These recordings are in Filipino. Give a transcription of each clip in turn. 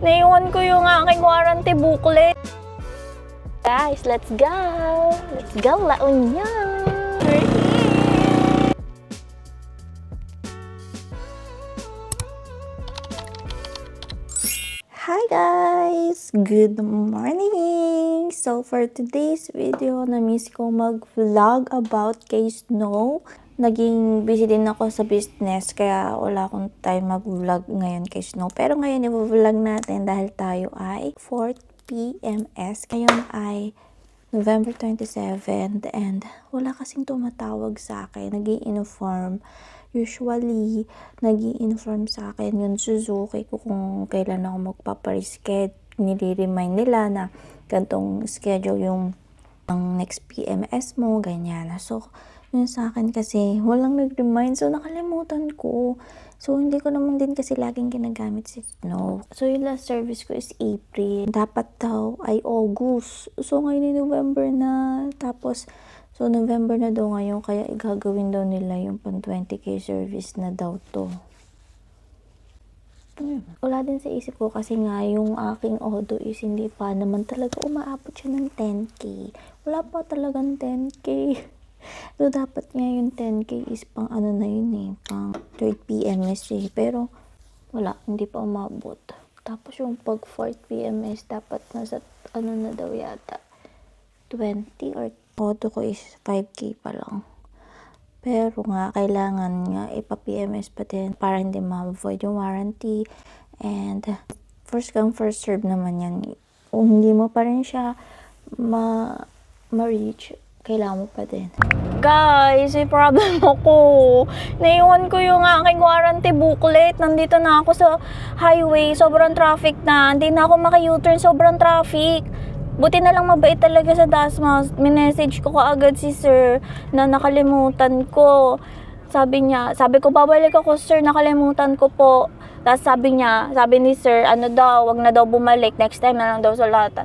Naiwan ko yung aking warranty booklet. Guys, let's go! Let's go, La Union! We're here! Hi guys! Good morning! So for today's video, na-miss ko mag-vlog about kay Snow. Naging busy din ako sa business, kaya wala akong time mag-vlog ngayon kay Snow. Pero ngayon, i-vlog natin dahil tayo ay 4th PMS. Ngayon ay November 27 and wala kasing tumatawag sa akin. Nag-i-inform. Usually, nag-i-inform sa akin yung Suzuki ko kung kailan ako magpapareschedule. Nire-remind nila na gantong schedule yung ang next PMS mo, ganyan. So, yun sa akin kasi walang nag-remind. So, nakalimutan ko. So, hindi ko naman din kasi laging ginagamit si Snow. So, yung last service ko is April. Dapat daw ay August. So, ngayon ay November na. Tapos, so, November na daw ngayon. Kaya igagawin daw nila yung pang 20k service na daw to. Wala din sa isip ko kasi nga yung aking Odo is hindi pa naman talaga umaabot siya ng 10k. Wala pa talagang 10k. So, dapat nga yung 10k is pang ano na yun eh, pang 3rd PMS eh. Pero, wala, hindi pa umabot. Tapos yung pag 4th PMS, dapat nasa, ano na daw yata, 20 or Odo ko is 5k pa lang. Pero nga, kailangan nga ipa-PMS pa din para hindi ma-avoid yung warranty. And, first come, first serve naman yan. Kung hindi mo pa rin siya ma-reach, kailangan mo pa din. Guys, may problem ako. Naiwan ko yung aking warranty booklet. Nandito na ako sa highway. Sobrang traffic na. Hindi na ako maka-U-turn. Sobrang traffic. Buti na lang mabait talaga sa Dasma. Minessage ko kaagad si sir na nakalimutan ko. Sabi ko, babalik ako sir, nakalimutan ko po. Tapos sabi ni sir, ano daw, wag na daw bumalik. Next time na lang daw sulatan.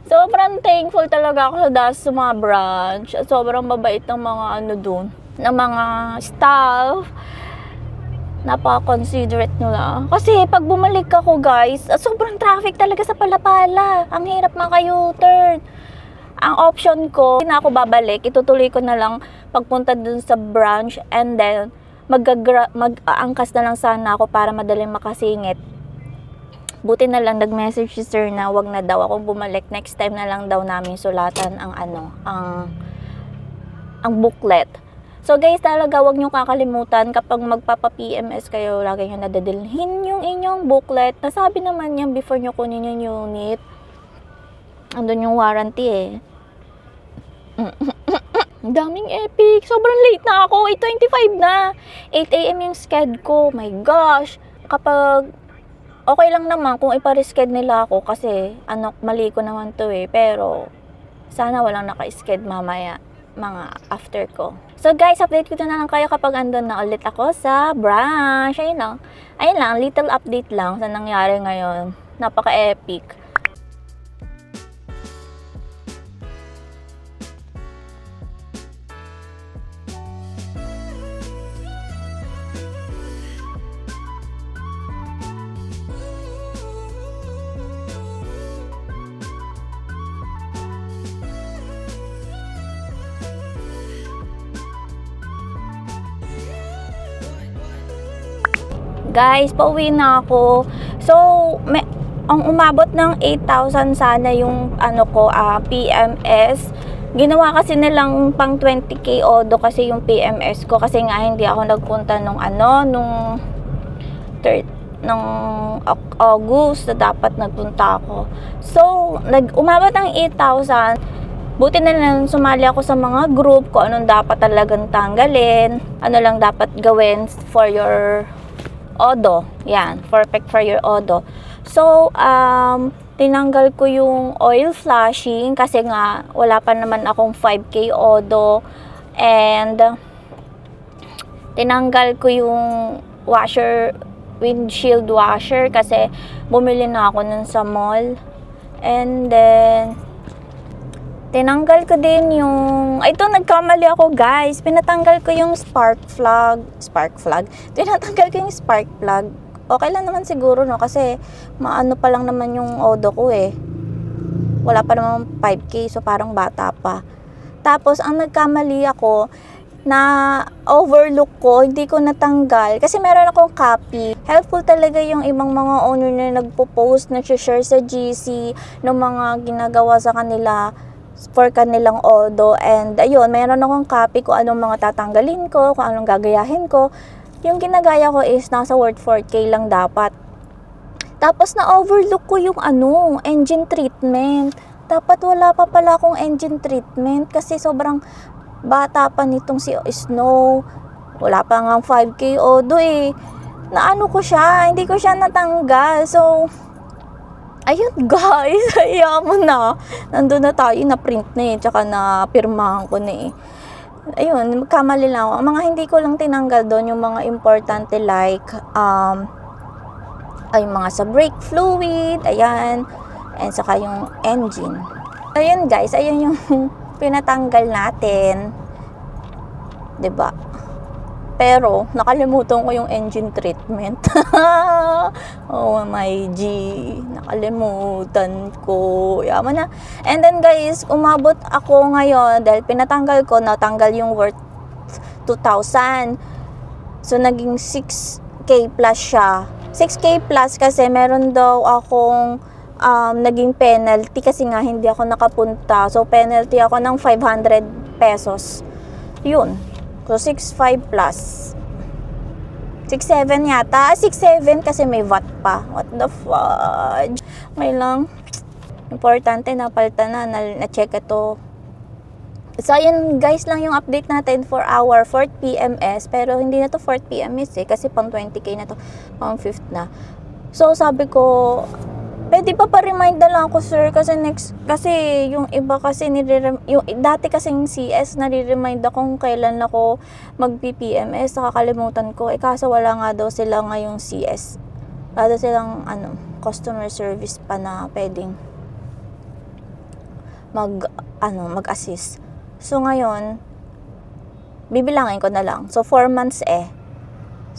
Sobrang thankful talaga ako sa Dasma branch. Sobrang mabait ng mga ano dun, ng mga staff. Napaka-considerate nila. Kasi pag bumalik ako guys, sobrang traffic talaga sa Palapala. Ang hirap maka-U-turn. Ang option ko, hindi na ako babalik. Itutuloy ko na lang pagpunta dun sa branch and then mag-aangkas na lang sana ako para madaling makasingit. Buti na lang nag-message si sir na wag na daw ako bumalik. Next time na lang daw namin sulatan ang ang booklet. So guys, talaga wag niyo kakalimutan kapag magpapa-PMS kayo, lagi niyo nadadalhin yung inyong booklet. Nasabi naman yan before niyo kunin yung unit. Andun yung warranty eh. Ang daming epic. Sobrang late na ako. 8:25 na. 8 AM yung sched ko. My gosh. Kapag okay lang naman kung ipa-resched nila ako kasi mali ko naman to eh. Pero sana walang naka-schedule mamaya mga after ko. So guys, update ko na lang kayo kapag andun na ulit ako sa branch. Ayun lang, little update lang sa nangyari ngayon. Napaka-epic. Guys, pauwi na ako. So, ang umabot ng 8,000 sana yung PMS. Ginawa kasi nilang pang 20k Odo kasi yung PMS ko kasi nga hindi ako nagpunta nung August na dapat nagpunta ako. So, umabot ng 8,000. Buti na lang sumali ako sa mga group kung anong dapat talagang tanggalin, ano lang dapat gawin for your Odo. Yan, perfect for your Odo. So, tinanggal ko yung oil flashing kasi nga wala pa naman akong 5k Odo. And tinanggal ko yung windshield washer kasi bumili na ako nun sa mall. And then tinanggal ko din yung, ito nagkamali ako guys, pinatanggal ko yung spark plug, tinatanggal ko yung spark plug Okay lang naman siguro, no? Kasi maano pa lang naman yung odo ko eh. Wala pa naman 5K, so parang bata pa. Tapos, ang nagkamali ako, na overlook ko, hindi ko natanggal. Kasi meron akong copy. Helpful talaga yung ibang mga owner na nagpo-post, nag-share sa GC, ng mga ginagawa sa kanila for kanilang odo. And ayun, meron akong copy kung anong mga tatanggalin ko, kung anong gagayahin ko. Yung ginagaya ko is nasa worth 4K lang dapat. Tapos na-overlook ko yung engine treatment. Dapat wala pa pala akong engine treatment kasi sobrang bata pa nitong si Snow. Wala pa nga 5K odo eh. Naano ko siya, hindi ko siya natanggal. So, ayun guys, hayaan mo na. Nandun na tayo, na-print na eh, tsaka na-pirmahan ko na eh. Ayun, magkamali lang ako. Ang mga hindi ko lang tinanggal doon, yung mga importante like, ay mga sa brake fluid, ayan, and saka yung engine. Ayun guys, ayun yung pinatanggal natin. 'Di ba? Pero nakalimutan ko yung engine treatment. Oh my G, nakalimutan ko. Yaman na. And then guys, umabot ako ngayon dahil pinatanggal ko, natanggal yung worth 2,000. So naging 6K plus siya. 6K plus kasi meron daw akong naging penalty kasi nga hindi ako nakapunta. So, penalty ako ng 500 pesos. Yun. So, 6,500 plus. 6,700 yata. 6,700 kasi may VAT pa. What the fudge? May lang. Importante, napalitan na-check ito. So, ayun guys lang yung update natin for our 4th PMS. Pero, hindi na to 4th PMS eh. Kasi pang 20K na to. Pang 5th na. So, sabi ko, pwede pa pa-remind na lang ako, sir, kasi yung iba kasi yung dati kasing CS nare-remind ako kung kailan ako mag-PPMS, nakakalimutan ko. Kaso wala nga daw sila ngayong CS. Wala daw silang customer service pa na pwedeng mag-assist. So ngayon, bibilangin ko na lang. So 4 months eh.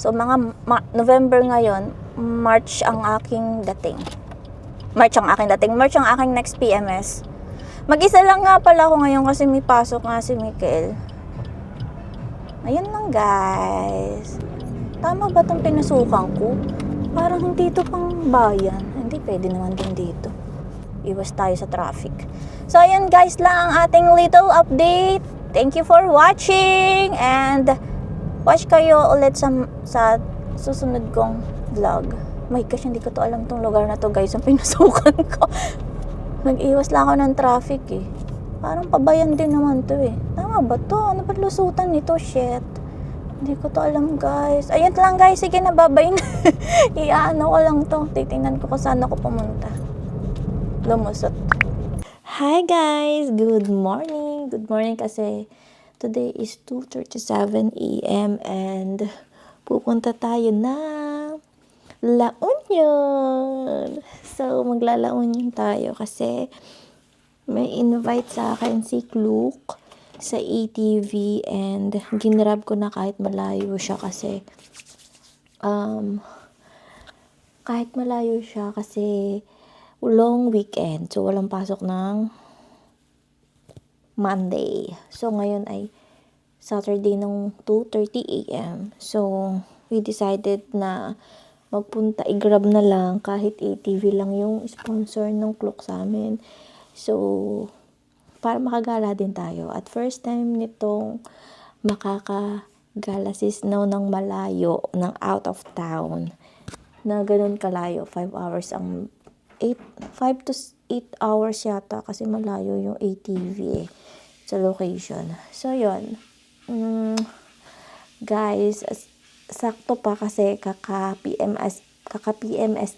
So mga November ngayon, March ang aking dating. March ang aking next PMS. Mag-isa lang nga pala ako ngayon kasi may pasok nga si Mikel. Ayun lang guys. Tama ba itong pinasukan ko? Parang hindi ito pang bayan. Hindi, pwede naman din dito. Iwas tayo sa traffic. So ayun guys lang ang ating little update. Thank you for watching. And watch kayo ulit sa susunod kong vlog. My gosh, hindi ko to alam tong lugar na to guys, ang pinasukan ko. Nag-iwas lang ako ng traffic eh. Parang pabayan din naman to eh. Tama ba to? Ano ba lusutan nito? Shit. Hindi ko to alam guys. Ayun lang guys, sige na, babay na. Iaano ko lang to. Titingnan ko kung saan ako pumunta. Lumusot. Hi guys! Good morning! Good morning kasi today is 2:37 AM and pupunta tayo na La Union. So, magla-La Union tayo kasi may invite sa akin si Klook sa ATV and ginrab ko na kahit malayo siya kasi long weekend. So, walang pasok ng Monday. So, ngayon ay Saturday ng 2:30 AM. So, we decided na magpunta, i-grab na lang kahit ATV lang yung sponsor ng Klook sa amin. So, para makagala din tayo. At first time nitong makakagala si Snow ng malayo, ng out of town. Na ganun kalayo, 5 hours ang 5 to 8 hours yata kasi malayo yung ATV sa location. So, yun. Guys, sakto pa kasi kaka-PMS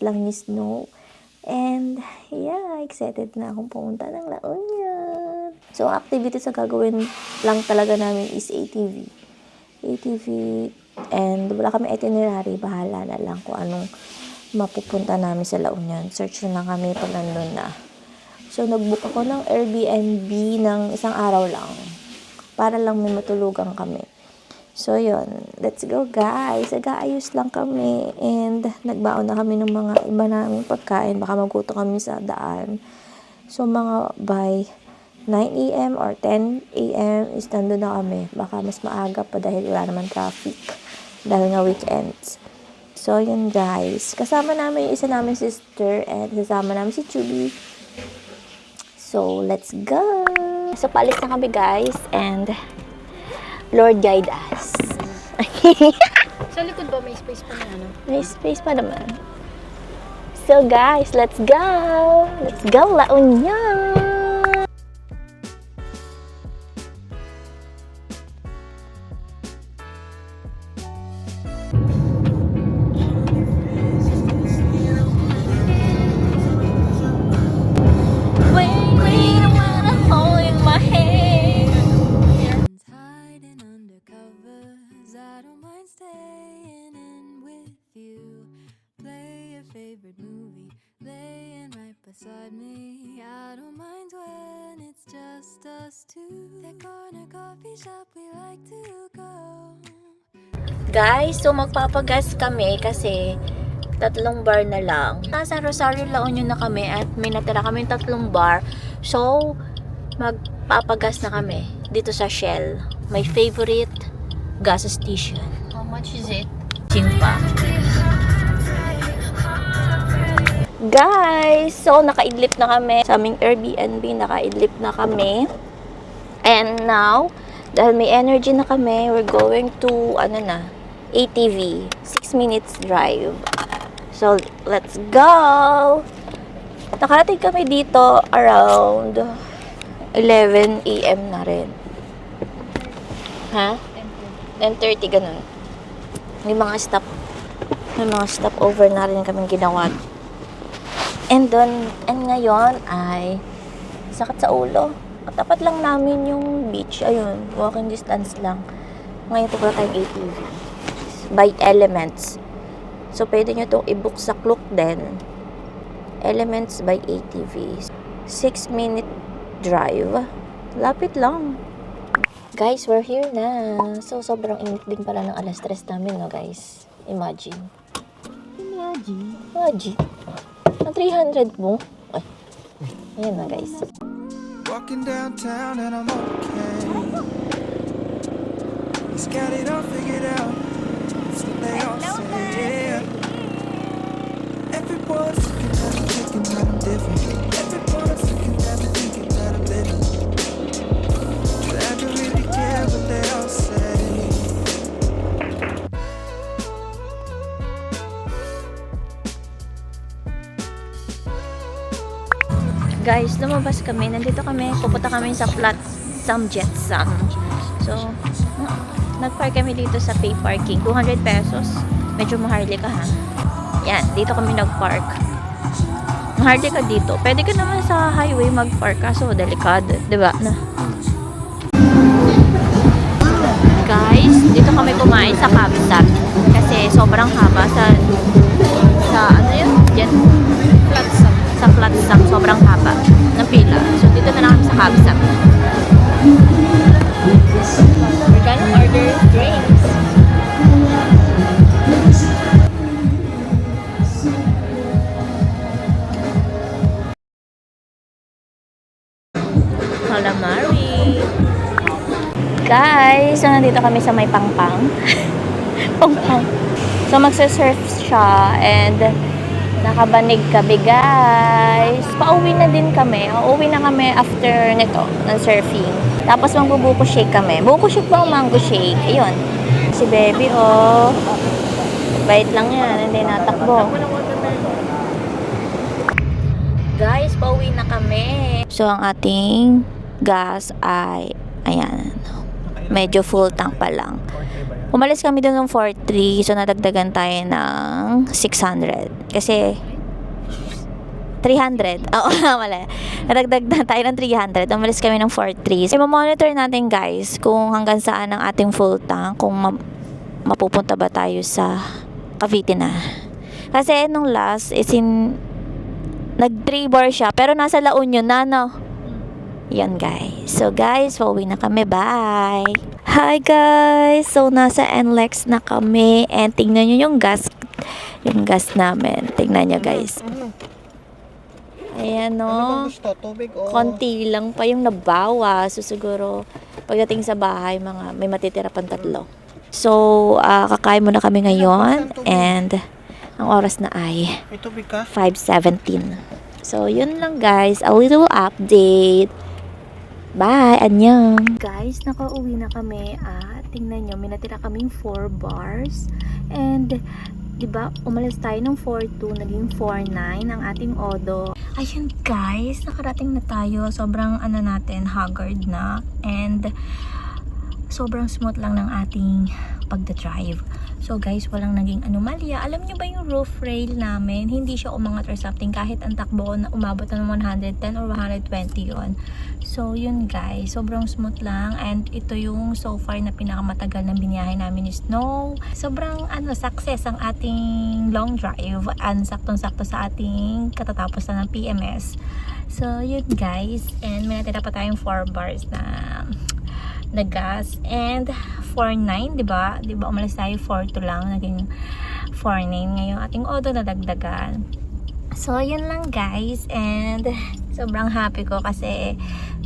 lang ni Snow. And, yeah, excited na akong pumunta ng La Union. So, ang activities na gagawin lang talaga namin is ATV. And wala kami itinerary. Bahala na lang kung anong mapupunta namin sa La Union. Search na lang kami pag nandun na. So, nag-book ako ng Airbnb ng 1 araw lang. Para lang may matulugan kami. So, yun. Let's go, guys. Nag-aayos lang kami. And, nagbaon na kami ng mga iba naming pagkain. Baka maguto kami sa daan. So, mga by 9 a.m. or 10 a.m. is nandun na kami. Baka mas maaga pa dahil wala naman traffic. Dahil nga weekends. So, yun, guys. Kasama namin yung isa namin sister. And, kasama namin si Chubby. So, let's go! So, paalis na kami, guys. And, Lord guide us. Sa likod ba may space pa na ano? May space pa naman. So guys, let's go! Let's go, La Union! Wait, I wanna hold in my hand. Hiding under covers, I don't mind staying in with you. Play your favorite movie, laying right beside me. I don't mind when it's just us two. That corner coffee shop we like to go. Guys, so magpapagas kami kasi 3 bar na lang. Nasa Rosario, La Union na kami at may natira kami 3 bar. So, magpapagas na kami dito sa Shell. My favorite gas station. How much is it? Chimpa. Guys, so nakaidlip na kami sa aming Airbnb. Nakaidlip na kami. And now, dahil may energy na kami, we're going to, ATV. 6 minutes drive. So, let's go! Nakarating kami dito around 11 a.m. na rin. Ha? 10:30, ganun. May mga stop over na rin kaming ginawa. And ngayon ay sakit sa ulo. Katapat lang namin yung beach. Ayun, walking distance lang. Ngayon pupunta tayong ATV. By Elements. So, pwede nyo itong i-book sa Klook din. Elements by ATV. 6-minute drive. Lapit lang. Guys, we're here na. So, sobrang init din pala ng alas 3 namin, no, guys? Imagine. Ang 300 mo? Ay. Ayan na, guys. Walking downtown and I'm okay. He's got it all figured out. That's what they all say. Everyone's looking at me, thinking that I'm different. Everyone's looking at me, thinking that I'm living. But I don't really care what they all say. Guys, lumabas kami. Nandito kami. Pupunta kami sa flat Samjetsam. So, nag-park kami dito sa pay parking. 200 pesos. Medyo maharli ka, ha? Yan, dito kami nag-park. Maharli ka dito. Pwede ka naman sa highway mag-park. Kaso, delikado. Diba? Na. Guys, dito kami kumain sa Kapsat. Kasi sobrang haba sa ano yun? Yan. Sa Platsam, sobrang haba ng pila. So, dito na lang kami sa Kapsat. We're gonna order drinks. Calamari. Guys, so nandito kami sa may pangpang. Pangpang. So, magsasurf siya and nakabanig kami, guys. Pauwi na din kami. Uuwi na kami after nito, ng surfing. Tapos magbubuko shake kami. Buko shake ba o mango shake? Ayun. Si baby, oh. Bait lang yan. Hindi natakbo. Guys, pauwi na kami. So, ang ating gas ay, ayan. Medyo full tank pa lang. Umalis kami doon ng 4.3, so nadagdagan tayo ng 600. Kasi 300. Oo, mali. Nadagdag na tayo ng 300. Umalis kami ng 4.3. So, monitor natin, guys, kung hanggang saan ang ating full tank, kung mapupunta ba tayo sa Cavite na. Kasi nung last is nag 3 bar siya, pero nasa La Union na, no? Yan guys. So guys, pauwi na kami. Bye! Hi guys! So nasa NLEX na kami and tingnan nyo yung gas namin. Tingnan nyo guys. Ayan no. Gusto, tubig o... Konti lang pa yung nabawa. So siguro pagdating sa bahay may matitira pang 3. So kakain muna kami ngayon and ang oras na ay May tubig ka? 5:17. So yun lang guys, a little update. Bye! Annyeong! Guys, nakauwi na kami at tingnan nyo, may natira kaming 4 bars. And, diba, umalis tayo ng 4.2, naging 4.9 ang ating odo. Ayun guys, nakarating na tayo. Sobrang natin, haggard na. And, sobrang smooth lang ng ating pagdadrive. So guys, walang naging anomalya. Alam nyo ba yung roof rail namin? Hindi siya umangat or something kahit ang takbo ko na umabot na ng 110 or 120 yon. So yun guys, sobrang smooth lang. And ito yung so far na pinakamatagal na biniyahe namin ni Snow. Sobrang success ang ating long drive. And saktong-sakto sa ating katatapos na ng PMS. So yun guys, and may natira pa tayong 4 bars na gas and 4.9, diba? Diba umalis tayo 4.2 lang, naging 4.9 ngayong ating odo na dagdagan. So yun lang guys, and sobrang happy ko kasi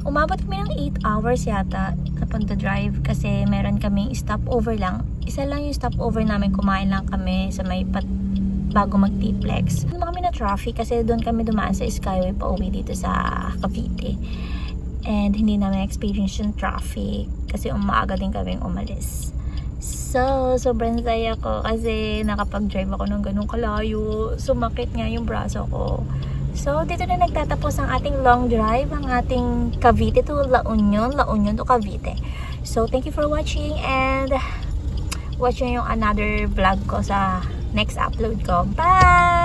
umabot kami ng 8 hours yata na pagdadrive kasi meron kaming stopover lang. Isa lang yung stopover namin, kumain lang kami sa may bago mag-T-Plex. Naman kami na traffic kasi doon kami dumaan sa Skyway pa uwi dito sa Cavite. And hindi namin experience yung traffic kasi umaaga din kaming umalis. So, sobrang saya ko kasi nakapag-drive ako ng ganun kalayo. Sumakit nga yung braso ko. So, dito na nagtatapos ang ating long drive, ang ating Cavite to La Union to Cavite. So, thank you for watching and watch nyo yung another vlog ko sa next upload ko. Bye!